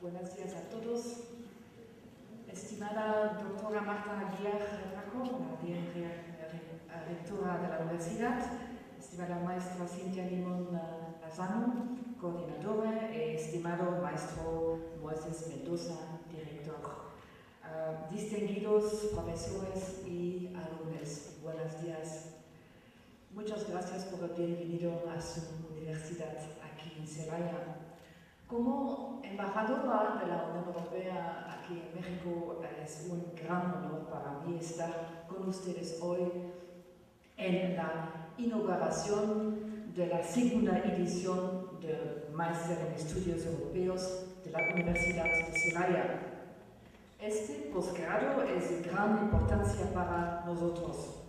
Buenos días a todos. Estimada doctora Marta Aguiar Retraco, la rectora de la universidad, estimada maestra Cintia Limón Lazano, coordinadora, y estimado maestro Moisés Mendoza, director. Distinguidos profesores y alumnos, buenos días. Muchas gracias por haber venido a su universidad aquí en Celaya. Como embajadora de la Unión Europea aquí en México, es un gran honor para mí estar con ustedes hoy en la inauguración de la segunda edición del Máster en Estudios Europeos de la Universidad de Celaya. Este posgrado es de gran importancia para nosotros.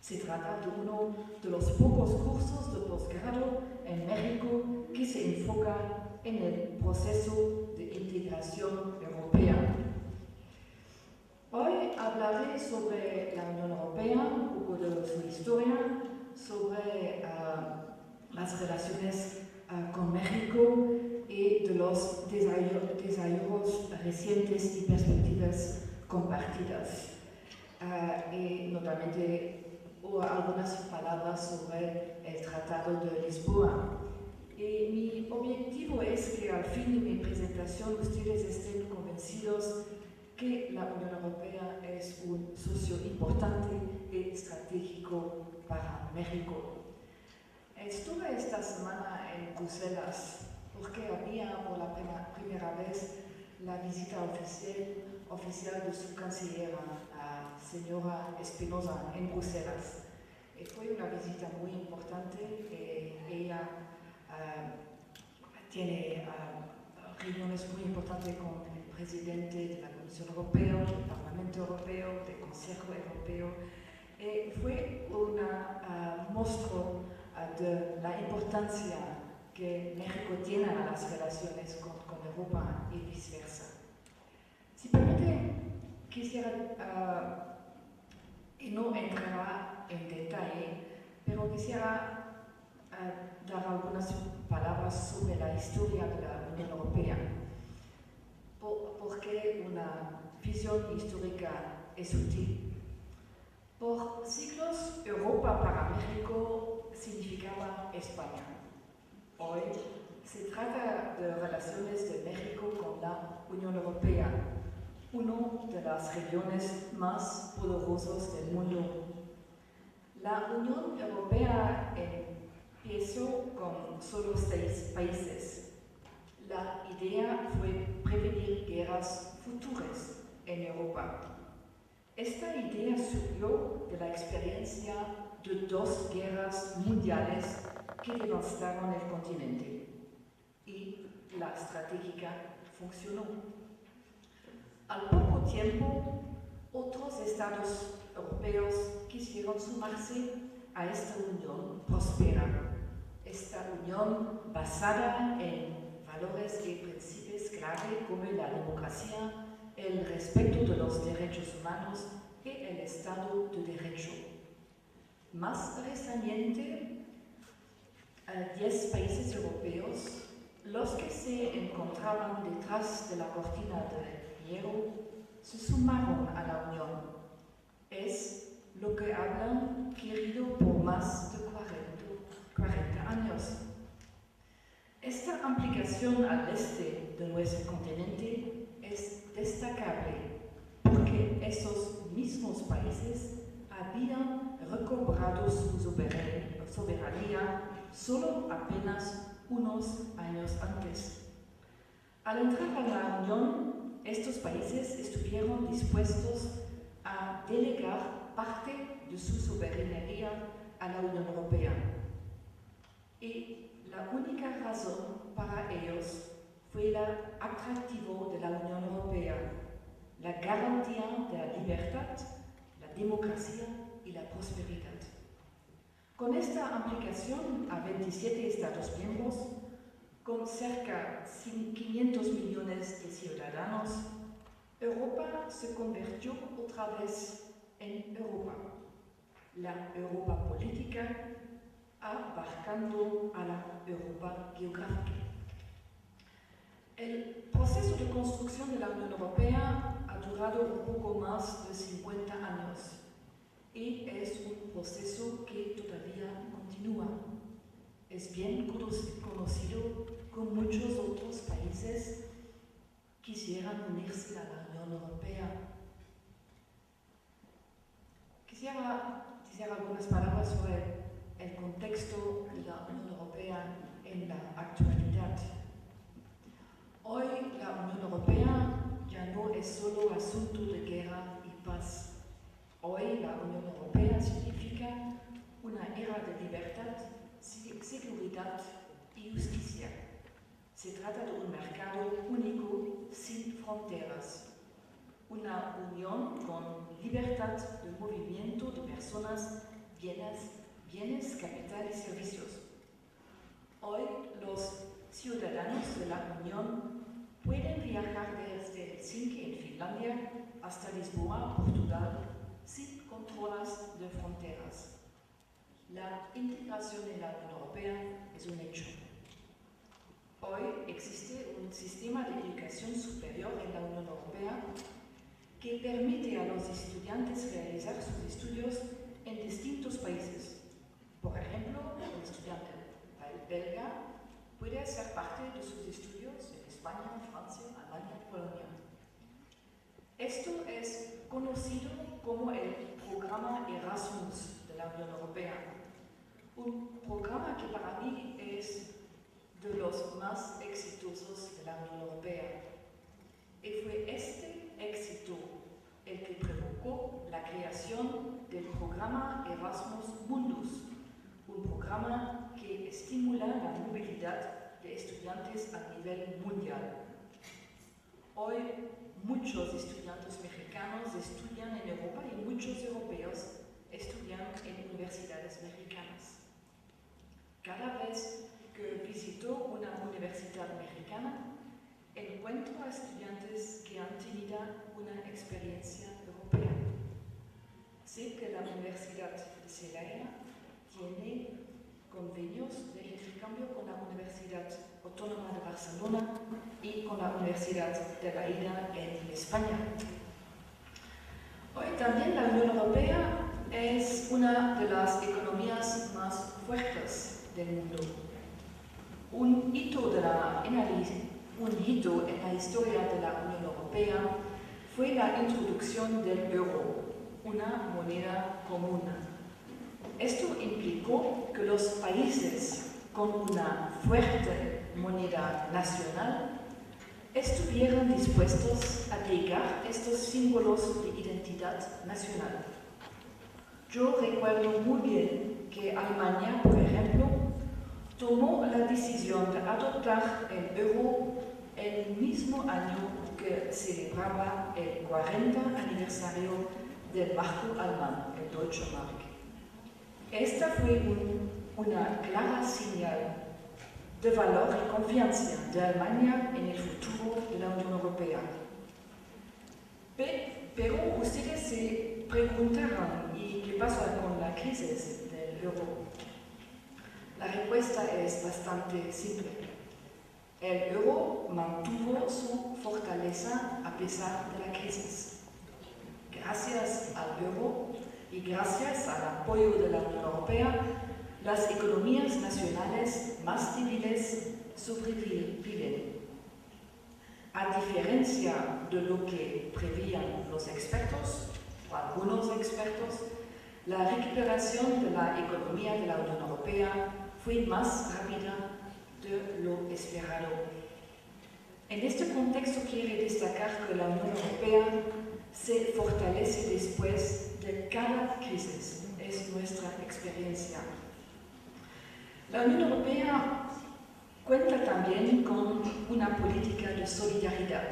Se trata de uno de los pocos cursos de posgrado en México que se enfoca en el proceso de integración europea. Hoy hablaré sobre la Unión Europea, un poco de su historia, sobre las relaciones con México y de los desarrollos recientes y perspectivas compartidas. Y notamente algunas palabras sobre el Tratado de Lisboa. Y mi objetivo es que al fin de mi presentación ustedes estén convencidos que la Unión Europea es un socio importante y estratégico para México. Estuve esta semana en Bruselas porque había por la primera vez la visita oficial de su canciller, la señora Espinosa, en Bruselas. Y fue una visita muy importante. Ella tiene reuniones muy importantes con el presidente de la Comisión Europea, del Parlamento Europeo, del Consejo Europeo. Fue un muestro de la importancia que México tiene a las relaciones con Europa y viceversa. Si permite, quisiera, y no entrará en detalle, pero quisiera dar algunas palabras sobre la historia de la Unión Europea, porque una visión histórica es útil. Por siglos, Europa para México significaba España. Hoy se trata de relaciones de México con la Unión Europea, una de las regiones más poderosas del mundo. La Unión Europea empezó con solo 6 países. La idea fue prevenir guerras futuras en Europa. Esta idea surgió de la experiencia de 2 guerras mundiales que devastaron el continente. Y la estrategia funcionó. Al poco tiempo, otros estados europeos quisieron sumarse a esta unión próspera. Esta unión basada en valores y principios clave como la democracia, el respeto de los derechos humanos y el Estado de Derecho. Más recientemente, 10 países europeos, los que se encontraban detrás de la cortina de hierro, se sumaron a la Unión. Es lo que hablan querido por más de 40 años. Esta ampliación al este de nuestro continente es destacable porque esos mismos países habían recobrado su soberanía solo apenas unos años antes. Al entrar a la Unión, estos países estuvieron dispuestos a delegar parte de su soberanía a la Unión Europea. Y la única razón para ellos fue el atractivo de la Unión Europea, la garantía de la libertad, la democracia y la prosperidad. Con esta ampliación a 27 Estados miembros, con cerca de 500 millones de ciudadanos, Europa se convirtió otra vez en Europa, la Europa política abarcando a la Europa geográfica. El proceso de construcción de la Unión Europea ha durado un poco más de 50 años y es un proceso que todavía continúa. Es bien conocido que muchos otros países quisieran unirse a la Unión Europea. Quisiera decir algunas palabras sobre el contexto de la Unión Europea en la actualidad. Hoy la Unión Europea ya no es solo asunto de guerra y paz. Hoy la Unión Europea significa una era de libertad, seguridad y justicia. Se trata de un mercado único sin fronteras, una unión con libertad de movimiento de personas, bienes, capital y servicios. Hoy los ciudadanos de la Unión pueden viajar desde Helsinki en Finlandia hasta Lisboa, Portugal, sin controles de fronteras. La integración en la Unión Europea es un hecho. Hoy existe un sistema de educación superior en la Unión Europea que permite a los estudiantes realizar sus estudios en distintos países. Por ejemplo, un estudiante belga puede hacer parte de sus estudios en España, Francia, Alemania y Polonia. Esto es conocido como el programa Erasmus de la Unión Europea, un programa que para mí es de los más exitosos de la Unión Europea. Y fue este éxito el que provocó la creación del programa Erasmus Mundus, un programa que estimula la movilidad de estudiantes a nivel mundial. Hoy, muchos estudiantes mexicanos estudian en Europa y muchos europeos estudian en universidades mexicanas. Cada vez que visito una universidad mexicana, encuentro a estudiantes que han tenido una experiencia europea. Sé que la Universidad de Celaya tiene convenios de intercambio con la Universidad Autónoma de Barcelona y con la Universidad de la Ida en España. Hoy también la Unión Europea es una de las economías más fuertes del mundo. Un hito en la historia de la Unión Europea fue la introducción del euro, una moneda común. Esto implicó que los países con una fuerte moneda nacional estuvieran dispuestos a llegar estos símbolos de identidad nacional. Yo recuerdo muy bien que Alemania, por ejemplo, tomó la decisión de adoptar el euro el mismo año que celebraba el 40 aniversario del marco alemán, el Deutsche Mark. Esta fue una clara señal de valor y confianza de Alemania en el futuro de la Unión Europea. Pero ustedes se preguntarán, ¿y qué pasa con la crisis del euro? La respuesta es bastante simple. El euro mantuvo su fortaleza a pesar de la crisis. Gracias al euro y gracias al apoyo de la Unión Europea, las economías nacionales más débiles sobreviven. A diferencia de lo que prevían los expertos, o algunos expertos, la recuperación de la economía de la Unión Europea fue más rápida de lo esperado. En este contexto quiero destacar que la Unión Europea se fortalece después de cada crisis. Es nuestra experiencia. La Unión Europea cuenta también con una política de solidaridad,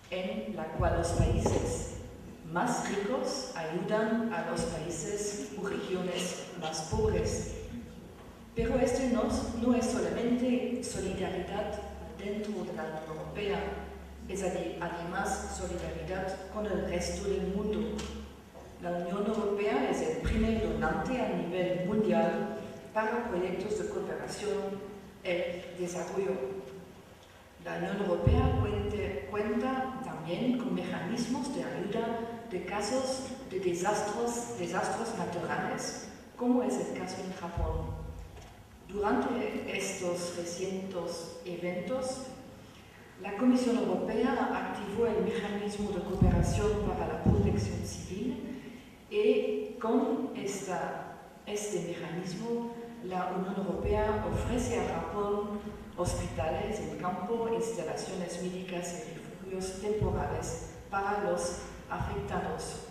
en la cual los países más ricos ayudan a los países o regiones más pobres. Pero esto no es solamente solidaridad dentro de la Unión Europea, es además solidaridad con el resto del mundo. La Unión Europea es el primer donante a nivel mundial para proyectos de cooperación y desarrollo. La Unión Europea cuenta también con mecanismos de ayuda de casos de desastres naturales, como es el caso en Japón. Durante estos recientes eventos, la Comisión Europea activó el mecanismo de cooperación para la protección civil y con este mecanismo la Unión Europea ofrece a Japón hospitales en campo, instalaciones médicas y refugios temporales para los afectados.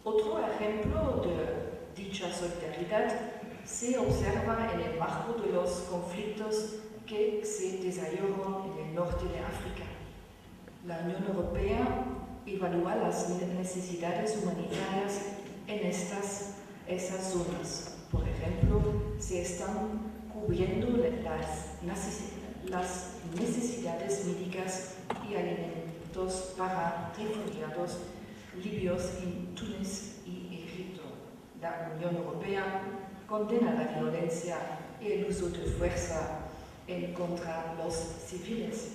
Otro ejemplo de dicha solidaridad se observa en el marco de los conflictos que se desarrollaron en el norte de África. La Unión Europea evalúa las necesidades humanitarias en esas zonas. Por ejemplo, se están cubriendo las necesidades médicas y alimentos para refugiados libios en Túnez y Egipto. La Unión Europea condena la violencia y el uso de fuerza contra los civiles.